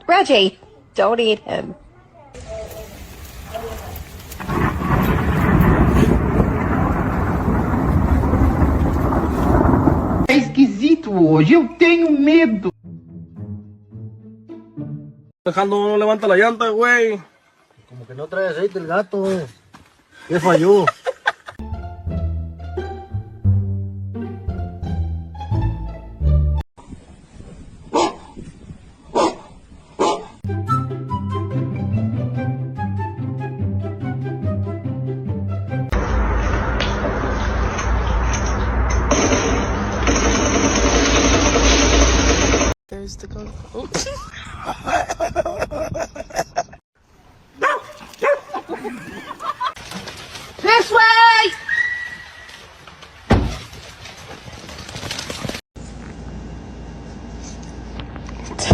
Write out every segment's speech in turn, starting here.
Reggie, don't eat him. É esquisito hoje, eu tenho medo. Dejando no levanta la llanta, güey. Como que no trae aceite el gato. ¿Qué falló? There's the go. Oh. This way!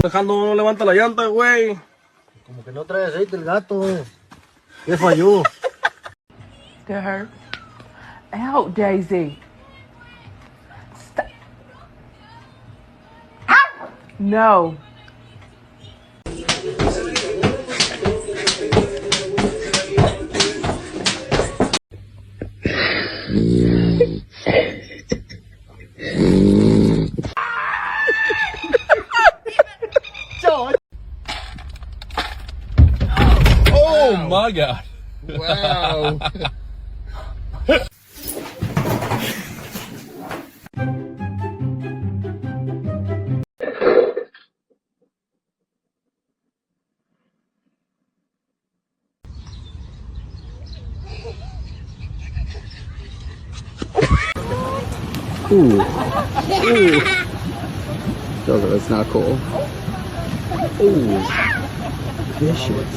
Dejando no levanta la llanta, güey. Como que no trae aceite el gato. ¿Qué falló? That hurt. Out, Daisy. Stop. No. Oh my God. Wow. Ooh. Ooh. That's not cool. Ooh. Vicious.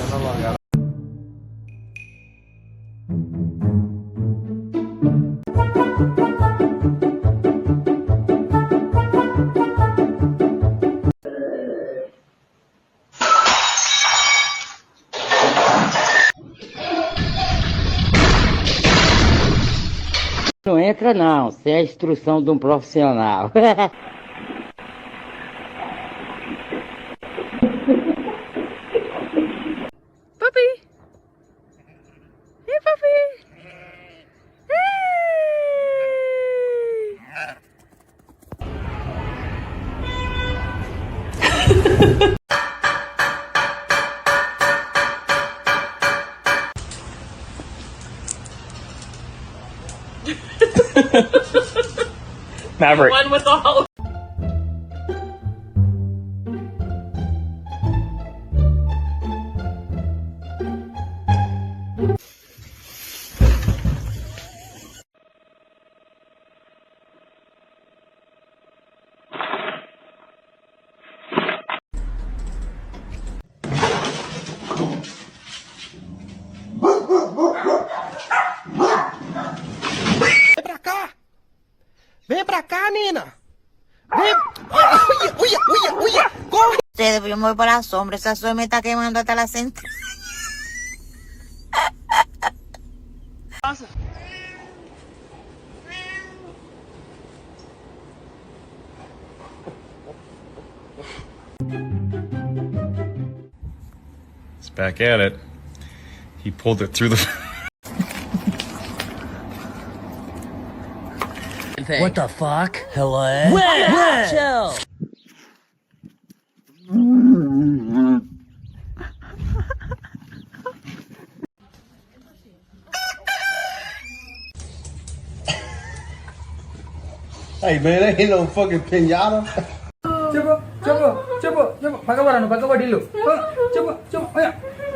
Não entra não, isso é a instrução de um profissional. Puppy. Hey, puppy. Hey. Maverick. One with the hole. Vem pra cá, Nina. Vem. Uy, uy, uy, uy. Corre. Ustedes, yo me voy por la sombra. Esa sol me está quemando hasta la central. It's back at it. He pulled it through the. What the fuck? Hello? Where? Chill. Hey man, that ain't no fucking pinata. Coba, pagawa dulu. Coba,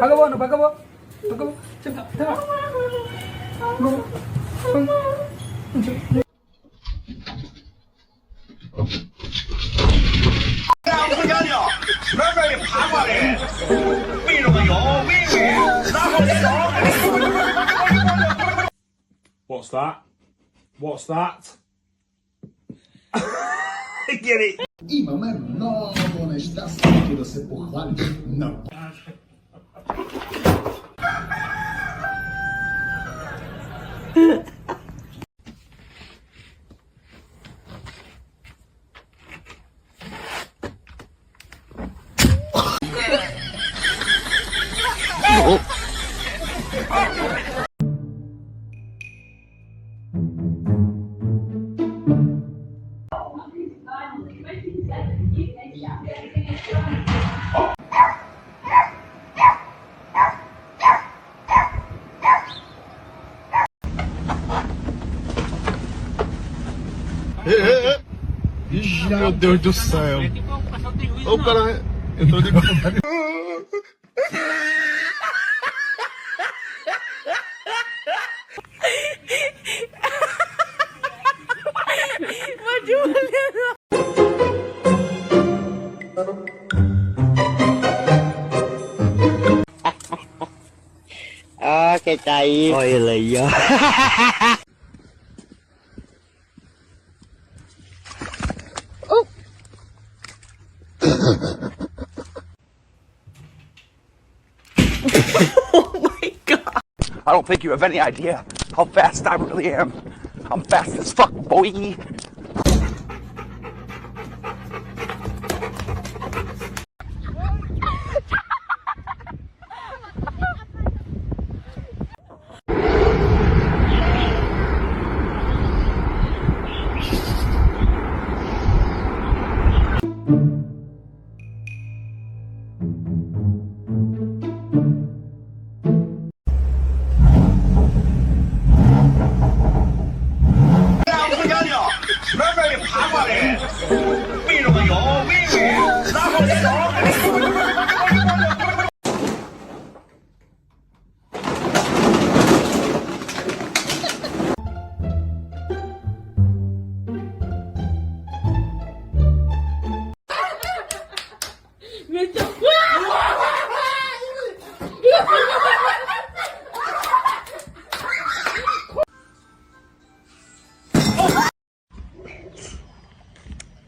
ayo, pagawa. Cepat. What's that? What's that? Get it. Imаме много неща, само да се похвали. No. Good. Meu Deus do céu. O cara entrou de cái tay ôi lì vô. I don't think you have any idea how fast I really am. I'm fast as fuck, boy.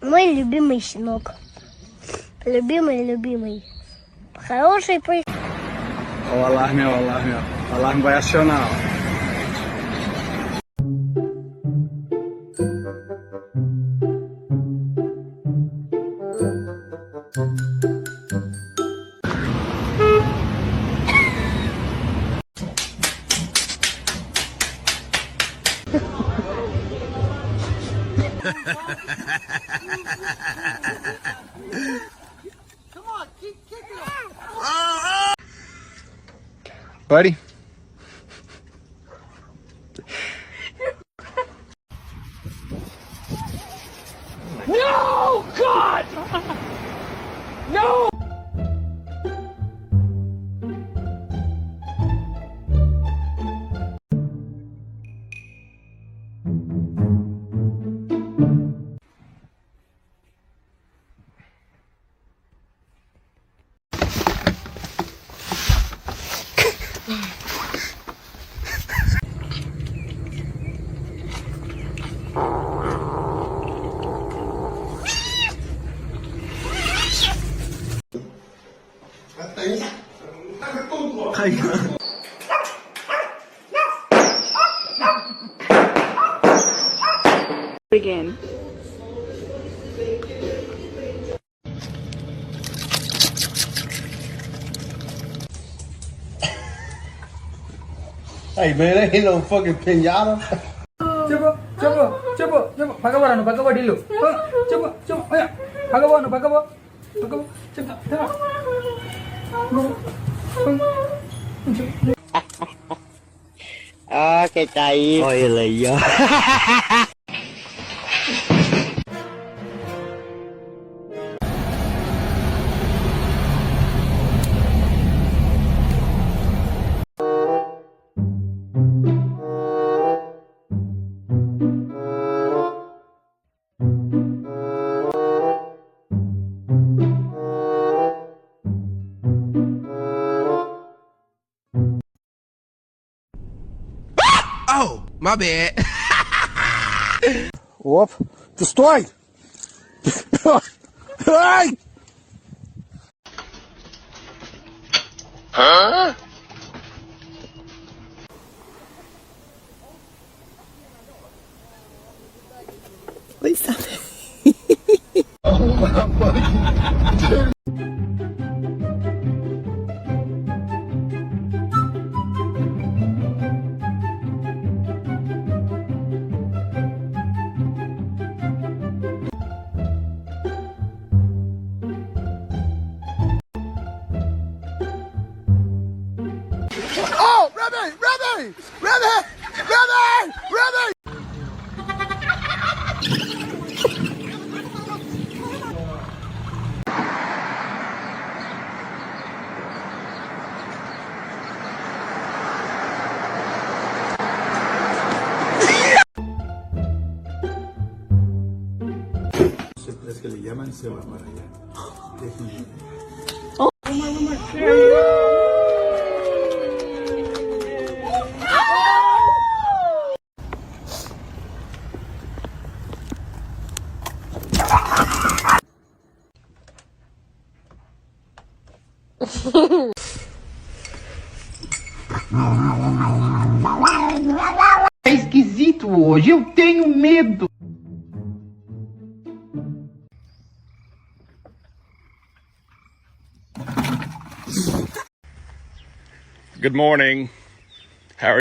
Мой любимый щенок. Любимый. Хороший при... O alarme, o alarme, ó. O alarme vai acionar, ó. Buddy? No! God! No! Begin. Hey man, that ain't no fucking pinata. Coba, pagawa dulu. Coba, ayo, pagawa, cepat. Cái tay ôi lì vô. Oh, my bad. Whoop. Destroy! Hey! Huh? Please stop it. Ready! Ready! Ready! Ready! Es que le llaman se va para allá. É esquisito hoje, eu tenho medo. Good morning. How are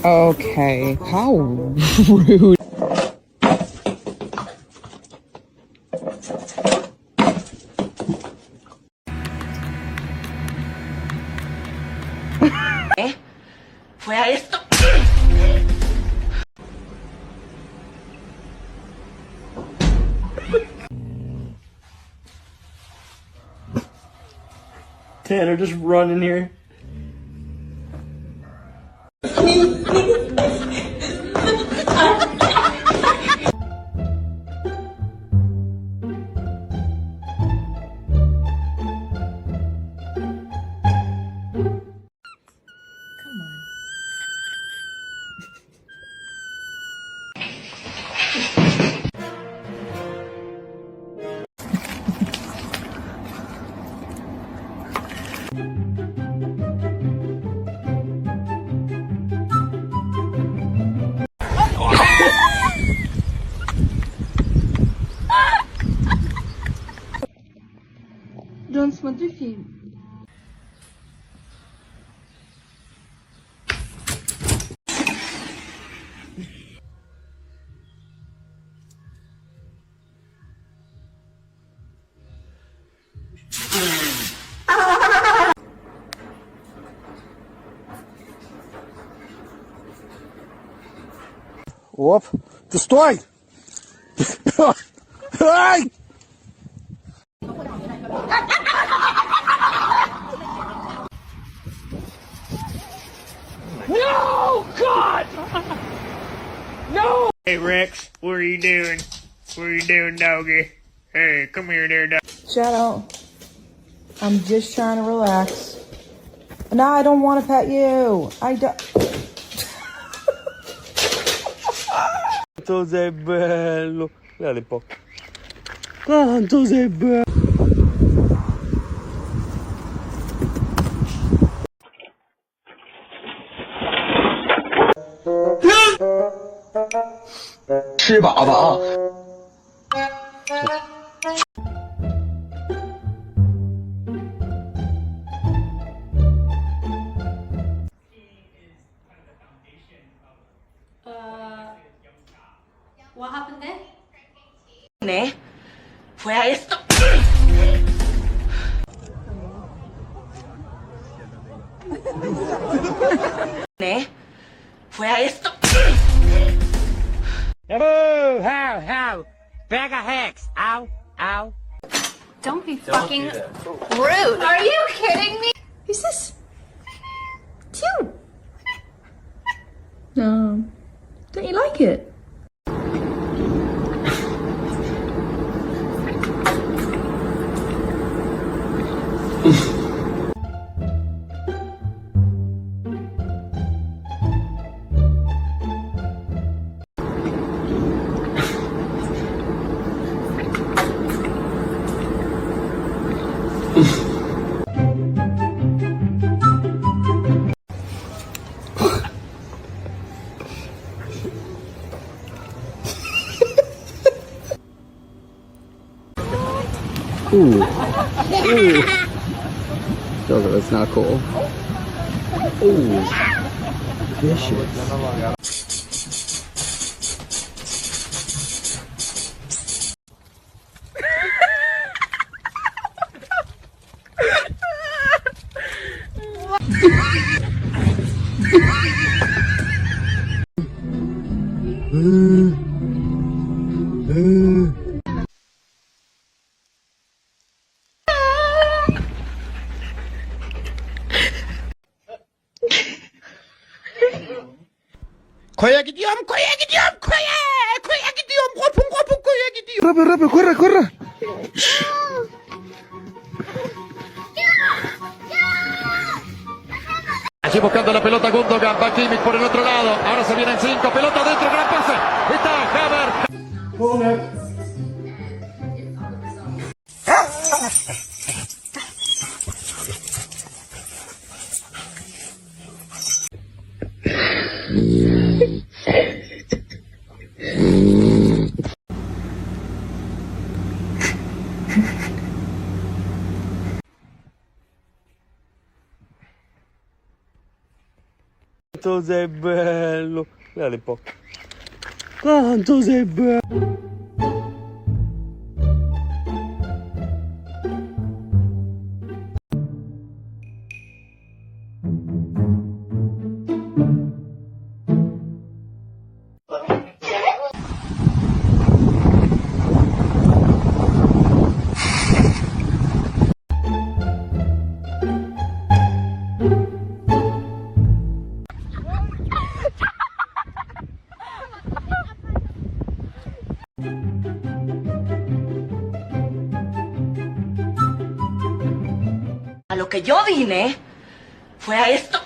Okay, how rude. Fue a esto. Tanner, just run in here. Джон, смотри фильм. Оп! Ты стой! Ай! No, God! No! Hey, Rex, what are you doing? What are you doing, doggy? Hey, come here there, dog. Shadow, I'm just trying to relax. No, I don't want to pet you. I don't. Quanto sei bello. Guarda un po'. Quanto sei bello. What happened there? ¿Ne? Fue a esto. ¿Ne? Fue a esto. Oh, how? Bag of hex. Ow, ow. Don't be fucking rude. Are you kidding me? Is this cute? Don't you like it? That's not cool. Ooh. Vicious. Koya gidiyorum, koya gidiyorum, koya! Koya gidiyorum, kopun kopun koya gidiyorum. Rápido, rápido, corre, corre. Allí buscando la pelota Gundogan, va Kimmich por el otro lado. Ahora se vienen 5, pelota dentro, gran pase. Está Havertz. Quanto sei bello. Guarda un po'. Quanto sei bello. A lo que yo vine fue a esto.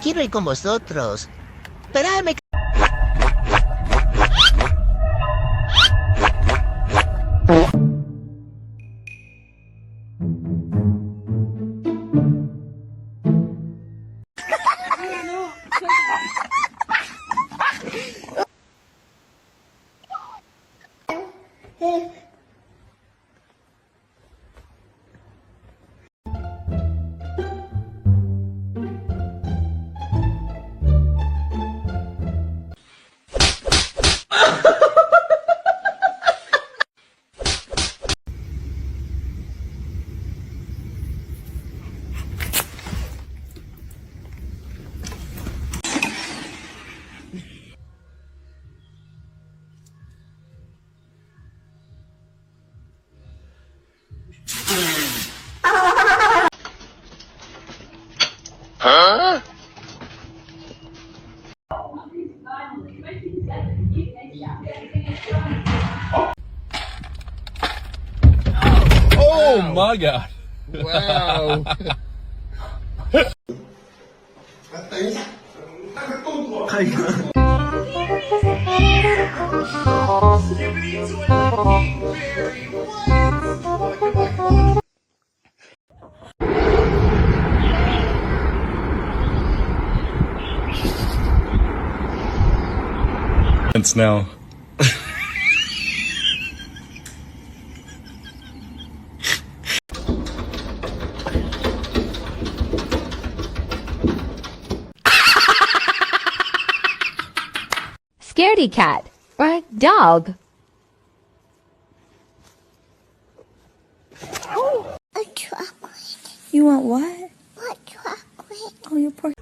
Quiero ir con vosotros. Esperadme. Oh my God. Wow. It's now. Scaredy cat or dog. A chocolate. You want what? What chocolate? Oh, you're poor.